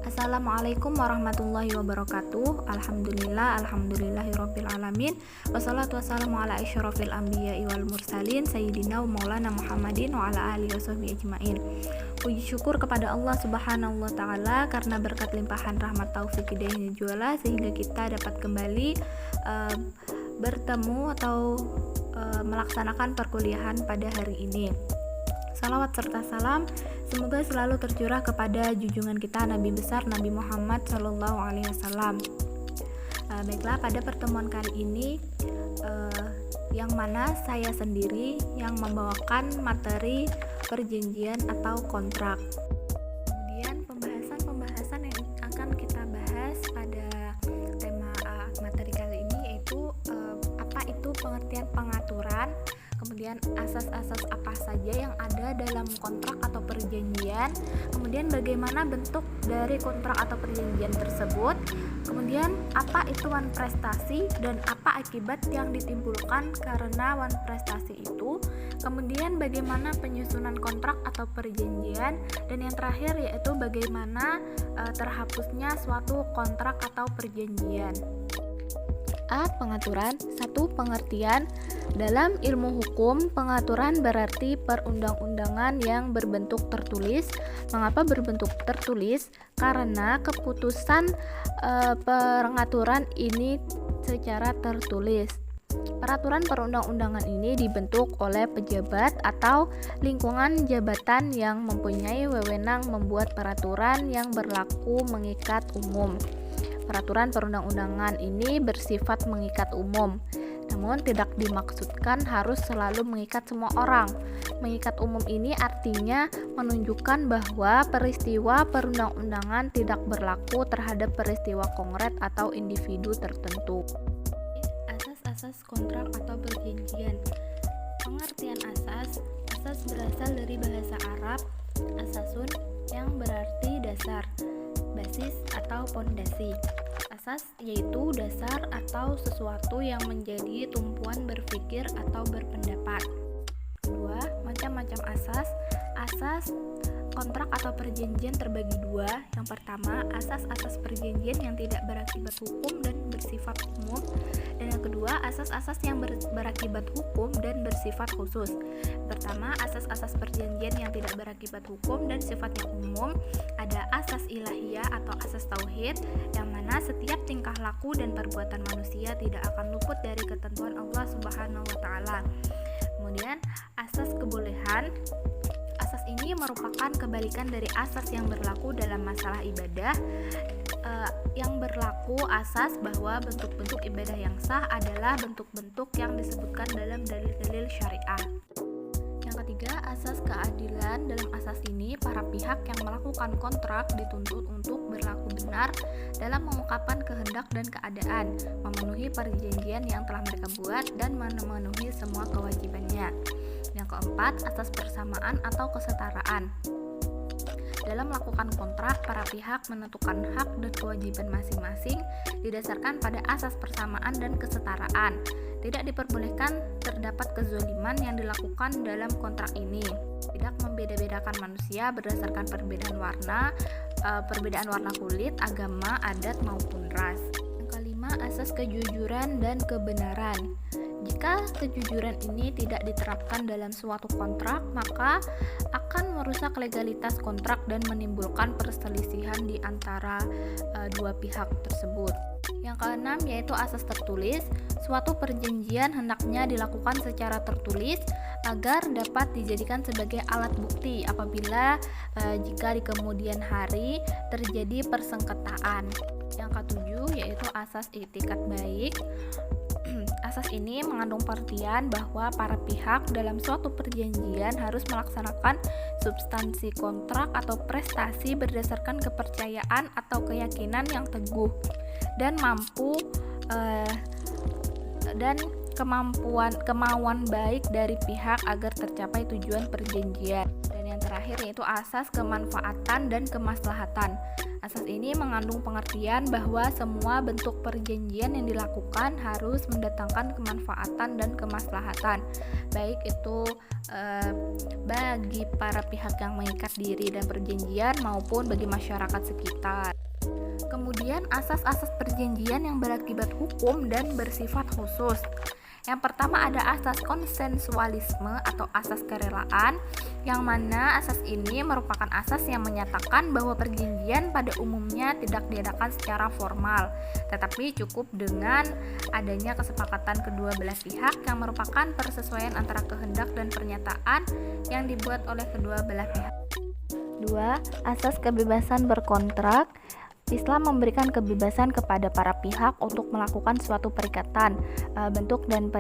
Assalamualaikum warahmatullahi wabarakatuh. Alhamdulillahirabbil alamin. Wassalatu wassalamu ala asyrofil anbiya'i wal mursalin sayyidina wa maulana Muhammadin wa ala alihi washabbihi ajmain. Puji syukur kepada Allah Subhanahu wa taala karena berkat limpahan rahmat taufik hidayahnya juala sehingga kita dapat kembali bertemu atau melaksanakan perkuliahan pada hari ini. Salawat serta salam semoga selalu tercurah kepada junjungan kita Nabi besar Nabi Muhammad SAW. Baiklah, pada pertemuan kali ini yang mana saya sendiri yang membawakan materi perjanjian atau kontrak. Kemudian pembahasan yang akan kita bahas pada tema materi kali ini yaitu apa itu pengertian pengaturan. Kemudian asas-asas apa saja yang ada dalam kontrak atau perjanjian, kemudian bagaimana bentuk dari kontrak atau perjanjian tersebut, kemudian apa itu wan prestasi dan apa akibat yang ditimbulkan karena wan prestasi itu, kemudian bagaimana penyusunan kontrak atau perjanjian, dan yang terakhir yaitu bagaimana terhapusnya suatu kontrak atau perjanjian. A. Pengaturan. 1. Pengertian. Dalam ilmu hukum, pengaturan berarti perundang-undangan yang berbentuk tertulis. Mengapa berbentuk tertulis? Karena keputusan pengaturan ini secara tertulis. Peraturan perundang-undangan ini dibentuk oleh pejabat atau lingkungan jabatan yang mempunyai wewenang membuat peraturan yang berlaku mengikat umum. Peraturan perundang-undangan ini bersifat mengikat umum, namun tidak dimaksudkan harus selalu mengikat semua orang. Mengikat umum ini artinya menunjukkan bahwa peristiwa perundang-undangan tidak berlaku terhadap peristiwa konkret atau individu tertentu. Asas-asas kontrak atau perjanjian. Pengertian asas berasal dari bahasa Arab asasun yang berarti dasar, basis atau pondasi. Asas yaitu dasar atau sesuatu yang menjadi tumpuan berpikir atau berpendapat. Kedua, macam-macam asas. Asas kontrak atau perjanjian terbagi dua. Yang pertama, asas-asas perjanjian yang tidak berakibat hukum dan bersifat umum. Dan yang kedua, asas-asas yang berakibat hukum dan bersifat khusus. Pertama, asas-asas perjanjian yang tidak berakibat hukum dan sifatnya umum. Ada asas ilahiyah atau asas tauhid, yang mana setiap tingkah laku dan perbuatan manusia tidak akan luput dari ketentuan Allah Subhanahu wa taala. Kemudian, asas kebolehan. Asas ini merupakan kebalikan dari asas yang berlaku dalam masalah ibadah. Yang berlaku asas bahwa bentuk-bentuk ibadah yang sah adalah bentuk-bentuk yang disebutkan dalam dalil-dalil syariah. Yang ketiga, asas keadilan. Dalam asas ini, para pihak yang melakukan kontrak dituntut untuk berlaku benar dalam mengungkapkan kehendak dan keadaan, memenuhi perjanjian yang telah mereka buat, dan memenuhi semua kewajibannya. Yang keempat, asas persamaan atau kesetaraan. Dalam melakukan kontrak, para pihak menentukan hak dan kewajiban masing-masing didasarkan pada asas persamaan dan kesetaraan. Tidak diperbolehkan terdapat kezaliman yang dilakukan dalam kontrak ini. Tidak membeda-bedakan manusia berdasarkan perbedaan warna kulit, agama, adat maupun ras. Yang kelima, asas kejujuran dan kebenaran. Jika kejujuran ini tidak diterapkan dalam suatu kontrak, maka akan merusak legalitas kontrak dan menimbulkan perselisihan di antara dua pihak tersebut. Yang keenam yaitu asas tertulis. Suatu perjanjian hendaknya dilakukan secara tertulis agar dapat dijadikan sebagai alat bukti apabila jika di kemudian hari terjadi persengketaan. Yang ketujuh yaitu asas itikat baik. Asas ini mengandung pengertian bahwa para pihak dalam suatu perjanjian harus melaksanakan substansi kontrak atau prestasi berdasarkan kepercayaan atau keyakinan yang teguh dan kemauan baik dari pihak agar tercapai tujuan perjanjian. Dan yang terakhir terakhir yaitu asas kemanfaatan dan kemaslahatan. Asas ini mengandung pengertian bahwa semua bentuk perjanjian yang dilakukan harus mendatangkan kemanfaatan dan kemaslahatan, baik itu bagi para pihak yang mengikat diri dan perjanjian maupun bagi masyarakat sekitar. Kemudian asas-asas perjanjian yang berakibat hukum dan bersifat khusus. Yang pertama ada asas konsensualisme atau asas kerelaan, yang mana asas ini merupakan asas yang menyatakan bahwa perjanjian pada umumnya tidak diadakan secara formal, tetapi cukup dengan adanya kesepakatan kedua belah pihak yang merupakan persesuaian antara kehendak dan pernyataan yang dibuat oleh kedua belah pihak. 2. Asas kebebasan berkontrak. Islam memberikan kebebasan kepada para pihak untuk melakukan suatu perikatan. Bentuk dan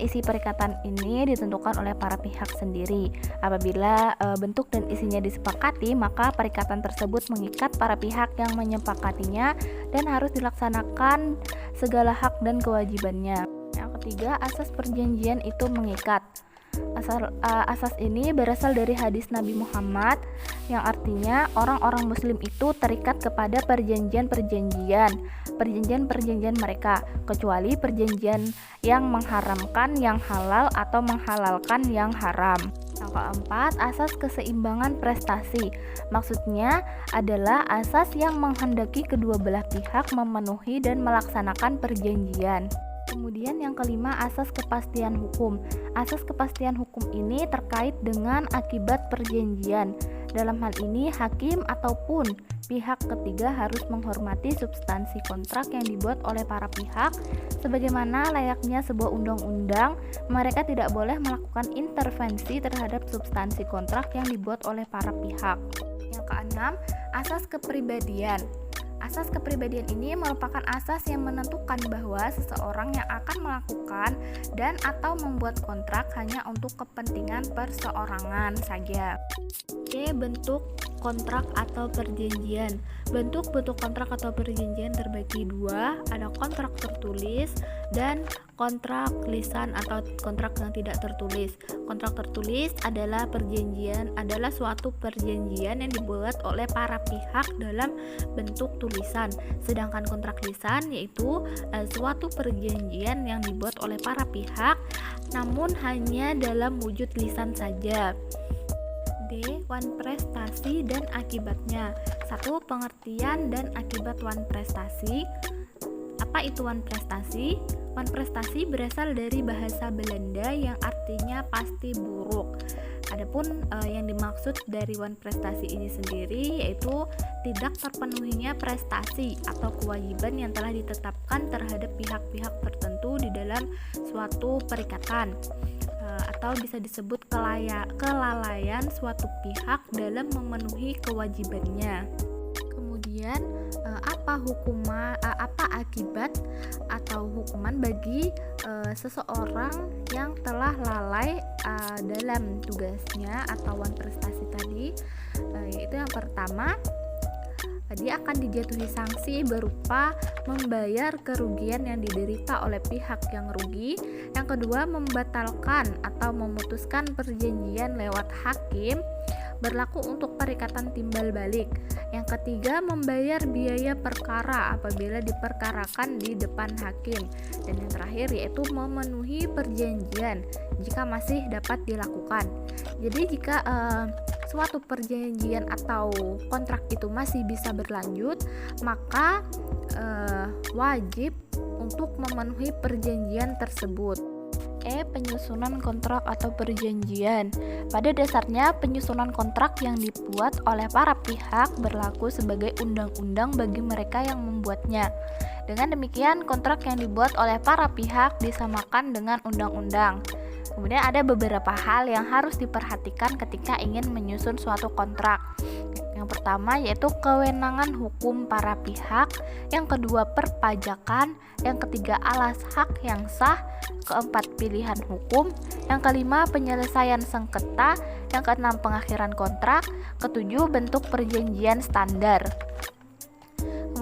isi perikatan ini ditentukan oleh para pihak sendiri. Apabila bentuk dan isinya disepakati, maka perikatan tersebut mengikat para pihak yang menyepakatinya dan harus dilaksanakan segala hak dan kewajibannya. Yang ketiga, asas perjanjian itu mengikat. Asas ini berasal dari hadis Nabi Muhammad yang artinya orang-orang muslim itu terikat kepada perjanjian mereka, kecuali perjanjian yang mengharamkan yang halal atau menghalalkan yang haram. Yang keempat, asas keseimbangan prestasi. Maksudnya adalah asas yang menghendaki kedua belah pihak memenuhi dan melaksanakan perjanjian. Kemudian yang kelima, asas kepastian hukum. Asas kepastian hukum ini terkait dengan akibat perjanjian. Dalam hal ini, hakim ataupun pihak ketiga harus menghormati substansi kontrak yang dibuat oleh para pihak. Sebagaimana layaknya sebuah undang-undang, mereka tidak boleh melakukan intervensi terhadap substansi kontrak yang dibuat oleh para pihak. Yang keenam, asas kepribadian. Asas kepribadian ini merupakan asas yang menentukan bahwa seseorang yang akan melakukan dan atau membuat kontrak hanya untuk kepentingan perseorangan saja. Oke, bentuk kontrak atau perjanjian. Bentuk-bentuk kontrak atau perjanjian terbagi dua, ada kontrak tertulis dan kontrak lisan atau kontrak yang tidak tertulis. Kontrak tertulis adalah suatu perjanjian yang dibuat oleh para pihak dalam bentuk tulisan. Sedangkan kontrak lisan yaitu suatu perjanjian yang dibuat oleh para pihak namun hanya dalam wujud lisan saja. D. Wan prestasi dan akibatnya. 1. Pengertian dan akibat wan prestasi. Apa itu wan prestasi? Wan prestasi berasal dari bahasa Belanda yang artinya pasti buruk. Adapun yang dimaksud dari wan prestasi ini sendiri yaitu tidak terpenuhinya prestasi atau kewajiban yang telah ditetapkan terhadap pihak-pihak tertentu di dalam suatu perikatan, atau bisa disebut kelalaian suatu pihak dalam memenuhi kewajibannya. Kemudian apa akibat atau hukuman bagi seseorang yang telah lalai dalam tugasnya atau wan prestasi tadi, yaitu yang pertama, dia akan dijatuhi sanksi berupa membayar kerugian yang diderita oleh pihak yang rugi. Yang kedua, membatalkan atau memutuskan perjanjian lewat hakim berlaku untuk perikatan timbal balik. Yang ketiga, membayar biaya perkara apabila diperkarakan di depan hakim. Dan yang terakhir yaitu memenuhi perjanjian jika masih dapat dilakukan. Jadi jika suatu perjanjian atau kontrak itu masih bisa berlanjut, maka wajib untuk memenuhi perjanjian tersebut. Penyusunan kontrak atau perjanjian. Pada dasarnya, penyusunan kontrak yang dibuat oleh para pihak berlaku sebagai undang-undang bagi mereka yang membuatnya. Dengan demikian, kontrak yang dibuat oleh para pihak disamakan dengan undang-undang. Kemudian ada beberapa hal yang harus diperhatikan ketika ingin menyusun suatu kontrak. Yang pertama yaitu kewenangan hukum para pihak, yang kedua perpajakan, yang ketiga alas hak yang sah, keempat pilihan hukum, yang kelima penyelesaian sengketa, yang keenam pengakhiran kontrak, ketujuh bentuk perjanjian standar.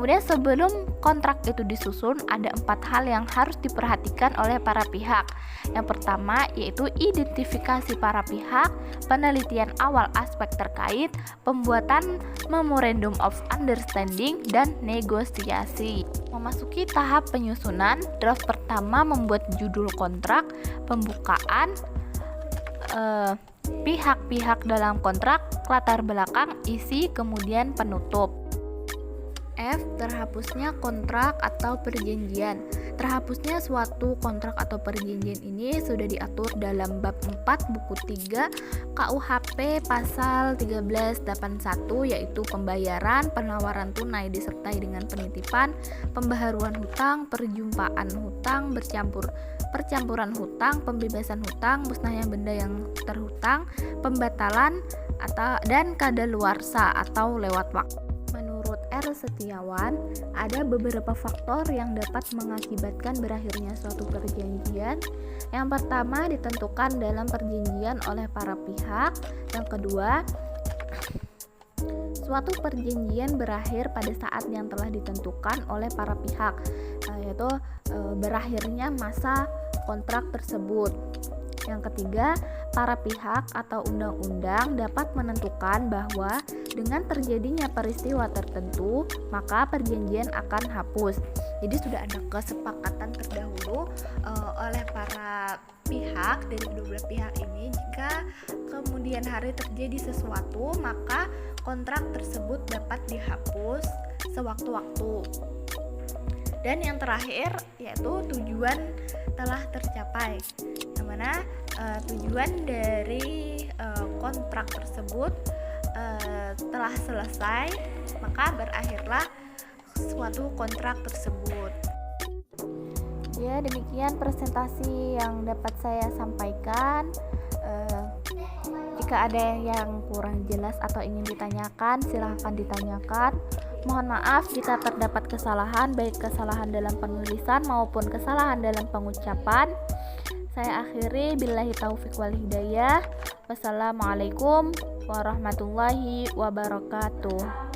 Kemudian sebelum kontrak itu disusun, ada 4 hal yang harus diperhatikan oleh para pihak. Yang pertama yaitu identifikasi para pihak, penelitian awal aspek terkait, pembuatan memorandum of understanding, dan negosiasi. Memasuki tahap penyusunan, draft pertama membuat judul kontrak, pembukaan, pihak-pihak dalam kontrak, latar belakang, isi, kemudian penutup. F. Terhapusnya kontrak atau perjanjian. Terhapusnya suatu kontrak atau perjanjian ini sudah diatur dalam bab 4 buku 3 KUHP pasal 1381, yaitu pembayaran, penawaran tunai disertai dengan penitipan, pembaharuan hutang, perjumpaan hutang, percampuran hutang, pembebasan hutang, musnahnya benda yang terhutang, pembatalan dan kadaluarsa atau lewat waktu. Menurut R. Setiawan, ada beberapa faktor yang dapat mengakibatkan berakhirnya suatu perjanjian. Yang pertama, ditentukan dalam perjanjian oleh para pihak. Yang kedua, suatu perjanjian berakhir pada saat yang telah ditentukan oleh para pihak, yaitu berakhirnya masa kontrak tersebut. Yang ketiga, para pihak atau undang-undang dapat menentukan bahwa dengan terjadinya peristiwa tertentu, maka perjanjian akan hapus. Jadi sudah ada kesepakatan terdahulu oleh para pihak dari kedua belah pihak ini, jika kemudian hari terjadi sesuatu, maka kontrak tersebut dapat dihapus sewaktu-waktu. Dan yang terakhir yaitu tujuan telah tercapai, yang mana tujuan dari kontrak tersebut telah selesai, maka berakhirlah suatu kontrak tersebut. Ya, demikian presentasi yang dapat saya sampaikan. Jika ada yang kurang jelas atau ingin ditanyakan, silahkan ditanyakan. Mohon maaf jika terdapat kesalahan, baik kesalahan dalam penulisan maupun kesalahan dalam pengucapan. Saya akhiri, billahi taufiq wal hidayah. Wassalamualaikum warahmatullahi wabarakatuh.